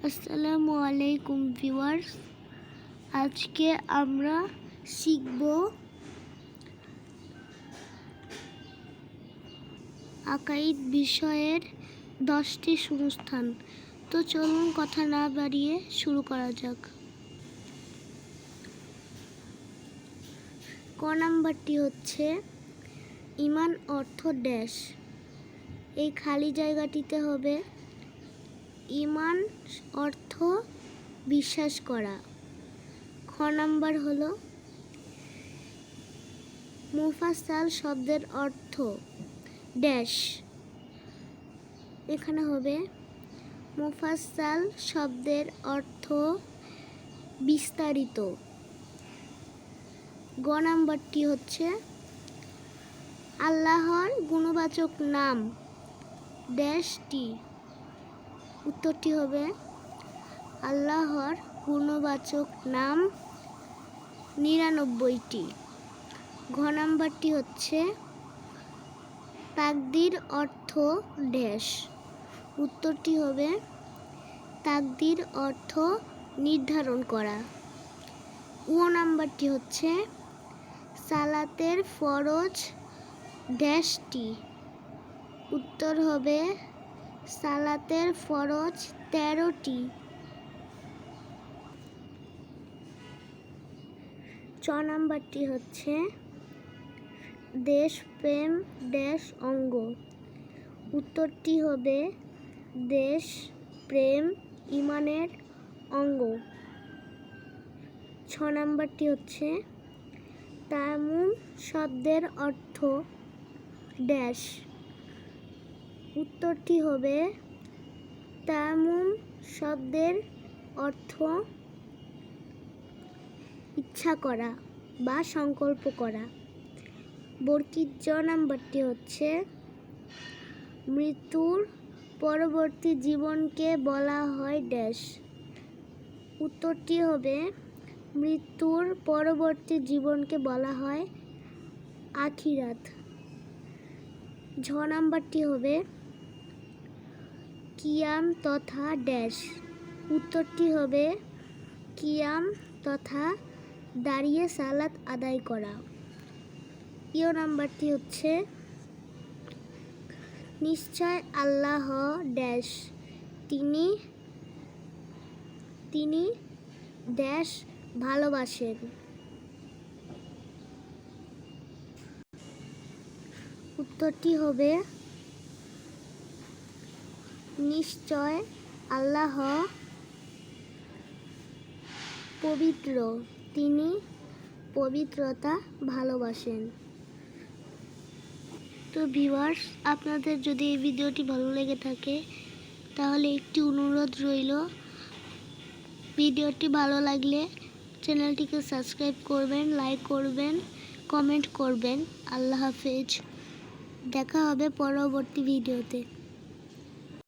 আসসালামু আলাইকুম ভিউয়ার্স, আজকে আমরা শিখব আকাইদ বিষয়ের 10টি শূন্যস্থান। তো চলুন কথা না বাড়িয়ে শুরু করা যাক। ক নাম্বারটি হচ্ছে ঈমান অর্থ ড্যাশ। এই খালি জায়গাটিতে হবে ঈমান অর্থ বিশ্বাস করা। খ নাম্বার হলো মুফাসসাল শব্দের অর্থ ড্যাশ। এখানে হবে মুফাসসাল শব্দের অর্থ বিস্তারিত। গ নাম্বারটি হচ্ছে আল্লাহর গুণবাচক নাম ড্যাশটি। উত্তরটি হবে আল্লাহর গুণবাচক নাম 99টি। ঘ নাম্বারটি হচ্ছে তাকদীর অর্থ ড্যাশ। উত্তরটি হবে তাকদীর অর্থ নির্ধারণ করা। ও নাম্বারটি হচ্ছে সালাতের ফরজ ড্যাশটি। উত্তর হবে সালাতের ফরজ 13টি। চ নাম্বারটি হচ্ছে দেশপ্রেম ড্যাশ অঙ্গ। উত্তরটি হবে দেশ প্রেম ঈমানের অঙ্গ। ছ নাম্বারটি হচ্ছে তায়াম্মুম শব্দের অর্থ ড্যাশ। উত্তরটি হবে তায়াম্মুম শব্দের অর্থ ইচ্ছা করা বা সংকল্প করা। বর্কিত জ নাম্বারটি হচ্ছে মৃত্যুর পরবর্তী জীবনকে বলা হয় ড্যাশ। উত্তরটি হবে মৃত্যুর পরবর্তী জীবনকে বলা হয় আখিরাত। ঝ নাম্বারটি হবে কিয়াম তথা ড্যাশ। উত্তরটি হবে কিয়াম তথা দাঁড়িয়ে সালাত আদায় করা। ইয় নাম্বারটি হচ্ছে নিশ্চয় আল্লাহ ড্যাশ তিনি ড্যাশ ভালোবাসেন। উত্তরটি হবে নিশ্চয় আল্লাহ পবিত্র, তিনি পবিত্রতা ভালোবাসেন। তো ভিউয়ার্স, আপনাদের যদি এই ভিডিওটি ভালো লেগে থাকে তাহলে একটি অনুরোধ রইল, ভিডিওটি ভালো লাগলে চ্যানেলটিকে সাবস্ক্রাইব করবেন, লাইক করবেন, কমেন্ট করবেন। আল্লাহ হাফেজ, দেখা হবে পরবর্তী ভিডিওতে।